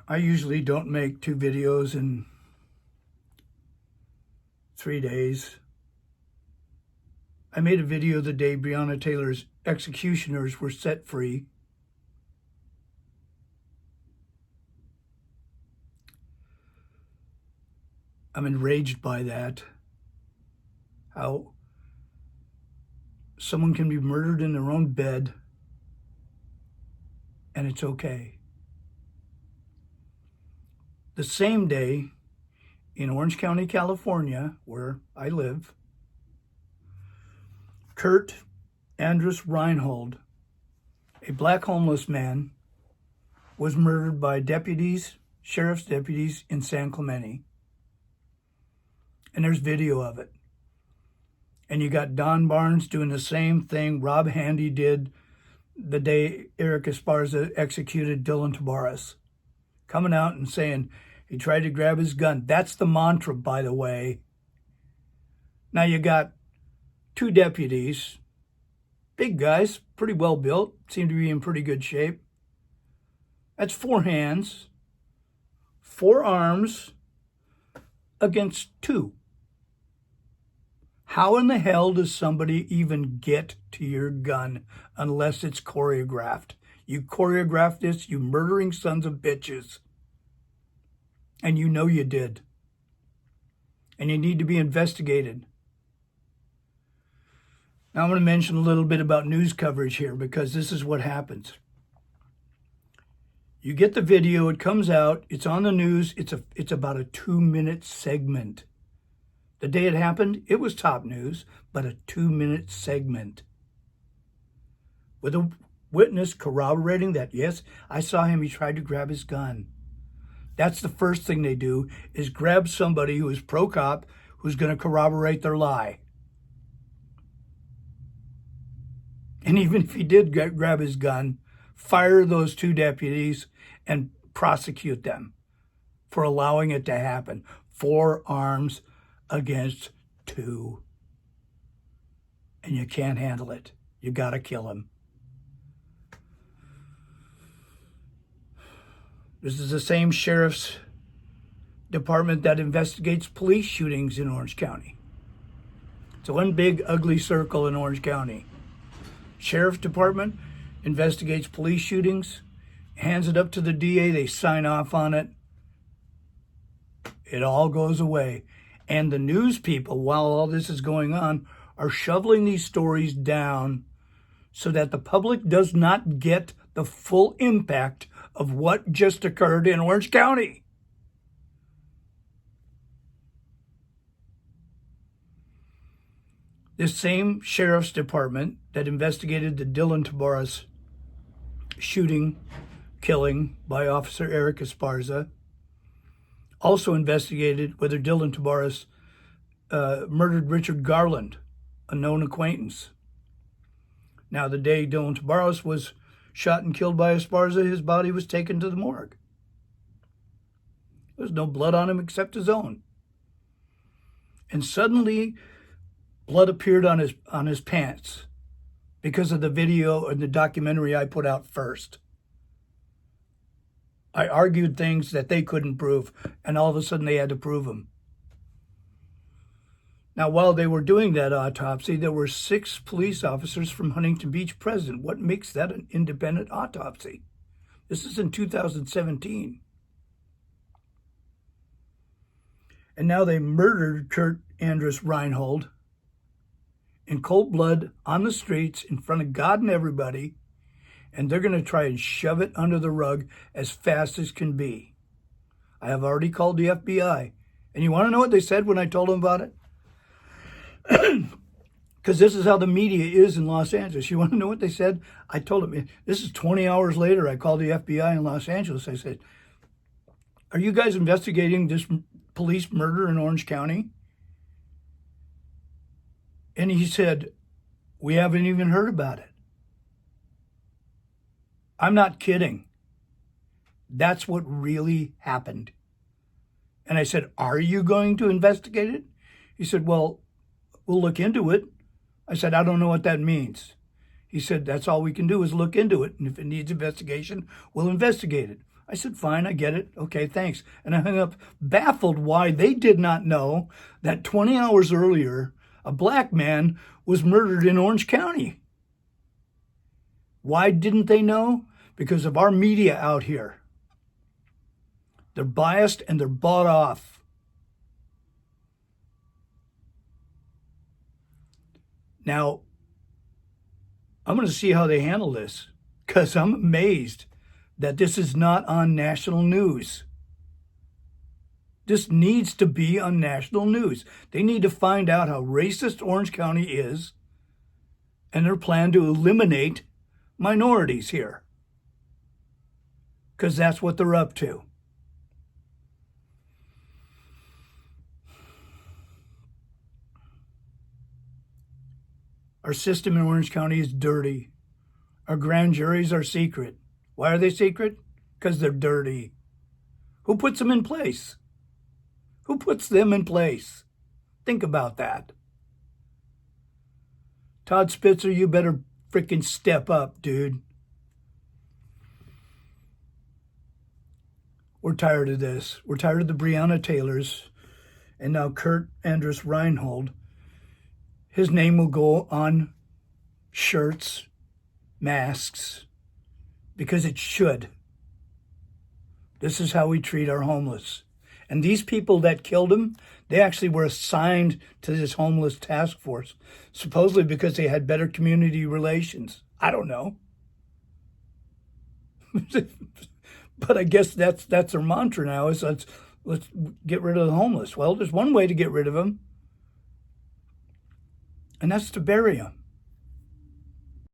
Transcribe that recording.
I usually don't make 2 videos in 3 days. I made a video the day Breonna Taylor's executioners were set free. I'm enraged by that. How someone can be murdered in their own bed and it's okay. The same day, in Orange County, California, where I live, Kurt Andrus Reinhold, a black homeless man, was murdered by deputies, sheriff's deputies in San Clemente. And there's video of it. And you got Don Barnes doing the same thing Rob Handy did the day Eric Esparza executed Dylan Tabarez, coming out and saying he tried to grab his gun. That's the mantra, by the way. Now you got 2 deputies, big guys, pretty well built, seem to be in pretty good shape. That's 4 hands, 4 arms against 2. How in the hell does somebody even get to your gun unless it's choreographed? You choreographed this, you murdering sons of bitches. And you know you did. And you need to be investigated. Now I'm going to mention a little bit about news coverage here because this is what happens. You get the video, it comes out, it's on the news, it's about a 2-minute segment. The day it happened, it was top news, but a 2-minute segment. With a witness corroborating that, yes, I saw him, he tried to grab his gun. That's the first thing they do, is grab somebody who is pro-cop, who's going to corroborate their lie. And even if he did grab his gun, fire those 2 deputies and prosecute them for allowing it to happen. 4 arms against 2. And you can't handle it. You got to kill him. This is the same sheriff's department that investigates police shootings in Orange County. It's one big ugly circle in Orange County. Sheriff's department investigates police shootings, hands it up to the DA, they sign off on it. It all goes away. And the news people, while all this is going on, are shoveling these stories down so that the public does not get the full impact of what just occurred in Orange County. This same sheriff's department that investigated the Dylan Tabarez shooting, killing by Officer Eric Esparza, also investigated whether Dylan Tabarez murdered Richard Garland, a known acquaintance. Now, the day Dylan Tabarez was shot and killed by Esparza, his body was taken to the morgue. There's no blood on him except his own. And suddenly, blood appeared on his pants because of the video and the documentary I put out first. I argued things that they couldn't prove, and all of a sudden they had to prove them. Now, while they were doing that autopsy, there were 6 police officers from Huntington Beach present. What makes that an independent autopsy? This is in 2017. And now they murdered Kurt Andrus Reinhold in cold blood on the streets in front of God and everybody, and they're going to try and shove it under the rug as fast as can be. I have already called the FBI. And you want to know what they said when I told them about it? Because this is how the media is in Los Angeles. You want to know what they said? I told them, this is 20 hours later, I called the FBI in Los Angeles. I said, are you guys investigating this police murder in Orange County? And he said, we haven't even heard about it. I'm not kidding. That's what really happened. And I said, are you going to investigate it? He said, well, we'll look into it. I said, I don't know what that means. He said, that's all we can do is look into it. And if it needs investigation, we'll investigate it. I said, fine, I get it. Okay, thanks. And I hung up, baffled why they did not know that 20 hours earlier, a black man was murdered in Orange County. Why didn't they know? Because of our media out here. They're biased and they're bought off. Now, I'm going to see how they handle this, because I'm amazed that this is not on national news. This needs to be on national news. They need to find out how racist Orange County is and their plan to eliminate minorities here, because that's what they're up to. Our system in Orange County is dirty. Our grand juries are secret. Why are they secret? Because they're dirty. Who puts them in place? Who puts them in place? Think about that. Todd Spitzer, you better freaking step up, dude. We're tired of this. We're tired of the Breonna Taylors and now Kurt Andrus Reinhold. His name will go on shirts, masks, because it should. This is how we treat our homeless. And these people that killed him, they actually were assigned to this homeless task force, supposedly because they had better community relations. I don't know. But I guess that's their mantra now, is let's get rid of the homeless. Well, there's one way to get rid of them, and that's to bury them.